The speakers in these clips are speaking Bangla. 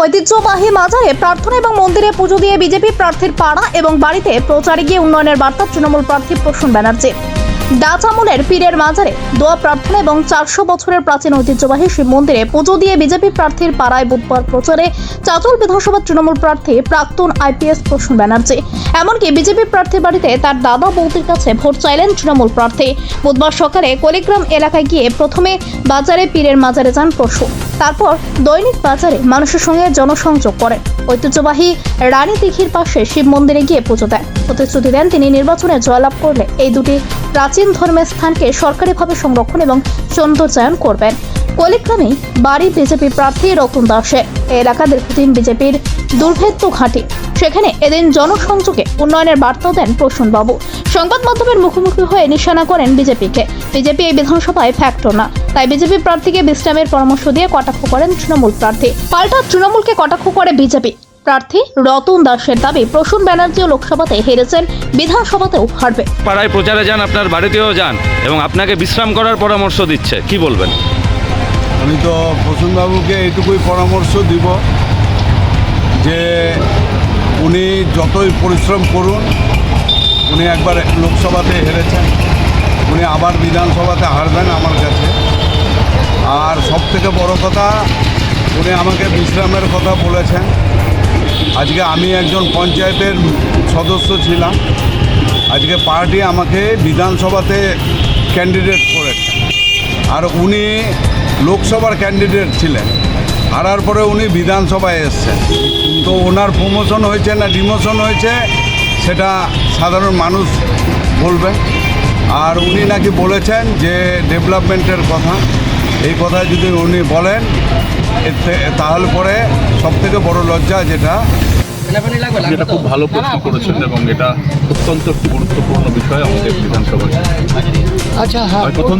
ঐতিহ্যবাহী মাজারে প্রার্থনা এবং মন্দিরে পুজো দিয়ে বিজেপি প্রার্থীর পাড়া এবং বাড়িতে প্রচারে গিয়ে উন্নয়নের বার্তা তৃণমূল প্রার্থী প্রসূন ব্যানার্জি। ডাচ আমলের পীরের মাজারে দোয়া প্রার্থনা এবং 400 বছরের প্রাচীন ঐতিহ্যবাহী শিব মন্দিরে পুজো দিয়ে বিজেপি প্রার্থীর পাড়ায় বুধবার প্রচারে চাঁচল বিধানসভা তৃণমূল প্রার্থী প্রাক্তন আইপিএস প্রসূন ব্যানার্জি। এমনকি বিজেপি প্রার্থীর বাড়িতে তার দাদা বৌদির কাছে ভোট চাইলেন তৃণমূল প্রার্থী। বুধবার সকালে কলিগ্রাম এলাকায় গিয়ে প্রথমে বাজারে পীরের মাজারে যান প্রসূন, তারপর দৈনিক বাজারে মানুষের সঙ্গে জনসংযোগ করেন। ঐতিহ্যবাহী রানী দিঘির পাশে শিব মন্দিরে গিয়ে পুজো দেন। প্রতিশ্রুতি দেন তিনি নির্বাচনে জয়লাভ করলে এই দুটি প্রাচীন ধর্মের স্থানকে সরকারিভাবে সংরক্ষণ এবং সৌন্দর্যায়ন করবেন। কলিগ্রামেই বাড়ি বিজেপি প্রার্থী রতন দাসের। এই এলাকা দীর্ঘদিন বিজেপির দুর্ভেদ্য ঘাঁটি। সেখানে এদিন জনসংযোগে উন্নয়নের বার্তা দেন প্রসূন বাবু। সংবাদ মাধ্যমের মুখোমুখি হয়ে নিশানা করেন বিজেপিকে। বিজেপি এই বিধানসভায় ফ্যাক্টর না, তাই বিজেপি প্রার্থীকে বিশ্রামের পরামর্শ দিয়ে কটাক্ষ করেন তৃণমূল প্রার্থী। পাল্টা তৃণমূলকে কটাক্ষ করে বিজেপি প্রার্থী রতন দাসের দাবি, প্রসূন ব্যানার্জিও লোকসভাতে হেরেছেন, বিধানসভাতেও হারবে। পাড়ায় প্রচারে যান, আপনার বাড়িতেও যান এবং আপনাকে বিশ্রাম করার পরামর্শ দিচ্ছে, কি বলবেন? আমি তো প্রসূনবাবুকে এইটুকুই পরামর্শ দিব যে উনি যতই পরিশ্রম করুন, উনি একবার লোকসভাতে হেরেছেন, উনি আবার বিধানসভাতে হারবেন আমার কাছে। আর সবথেকে বড় কথা, উনি আমাকে বিশ্রামের কথা বলেছেন। আজকে আমি একজন পঞ্চায়েতের সদস্য ছিলাম, আজকে পার্টি আমাকে বিধানসভাতে ক্যান্ডিডেট করেছে, আর উনি লোকসভার ক্যান্ডিডেট ছিলেন। হারার পরে উনি বিধানসভায় এসছেন, তো ওনার প্রমোশন হয়েছে না ডিমোশন হয়েছে সেটা সাধারণ মানুষ বলবে। আর উনি নাকি বলেছেন যে ডেভেলপমেন্টের কথা, এই কথা যদি উনি বলেন তাহলে পরে সবথেকে বড় লজ্জা যেটা খুব ভালো প্রশ্ন করেছেন এবং এটা অত্যন্ত একটি গুরুত্বপূর্ণ বিষয় আমাদের বিধানসভায়। আচ্ছা, প্রথম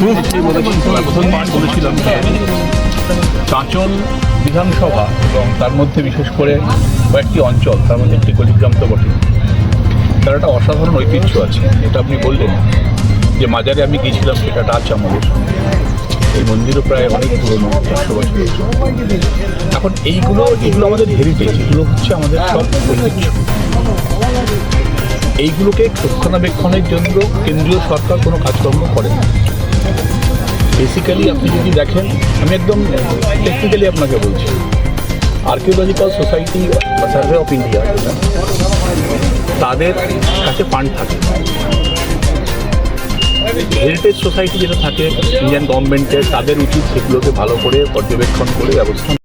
বলেছিলাম চাঁচল বিধানসভা এবং তার মধ্যে বিশেষ করে কয়েকটি অঞ্চল, তার মধ্যে একটি কলিগ্রাম তো বটে, তার একটা অসাধারণ ঐতিহ্য আছে। এটা আপনি বললেন যে মাজারে আমি গিয়েছিলাম, সেটা ডাচ আমলের। এই মন্দিরও প্রায় অনেক পুরনো, 100 বছর। এখন এইগুলো আমাদের হেরিটেজ, এগুলো হচ্ছে আমাদের সব ঐতিহ্য। এইগুলোকে রক্ষণাবেক্ষণের জন্য কেন্দ্রীয় সরকার কোনো কাজকর্ম করে না। বেসিক্যালি আপনি যদি দেখেন, আমি একদম টেকনিক্যালি আপনাকে বলছি, আর্কিওলজিক্যাল সোসাইটি বা সার্ভে অফ ইন্ডিয়া, তাদের কাছে ফান্ড থাকে। হেরিটেজ সোসাইটি যেটা থাকে ইন্ডিয়ান গভর্নমেন্টের, তাদের উচিত সেগুলোকে ভালো করে পর্যবেক্ষণ করে ব্যবস্থা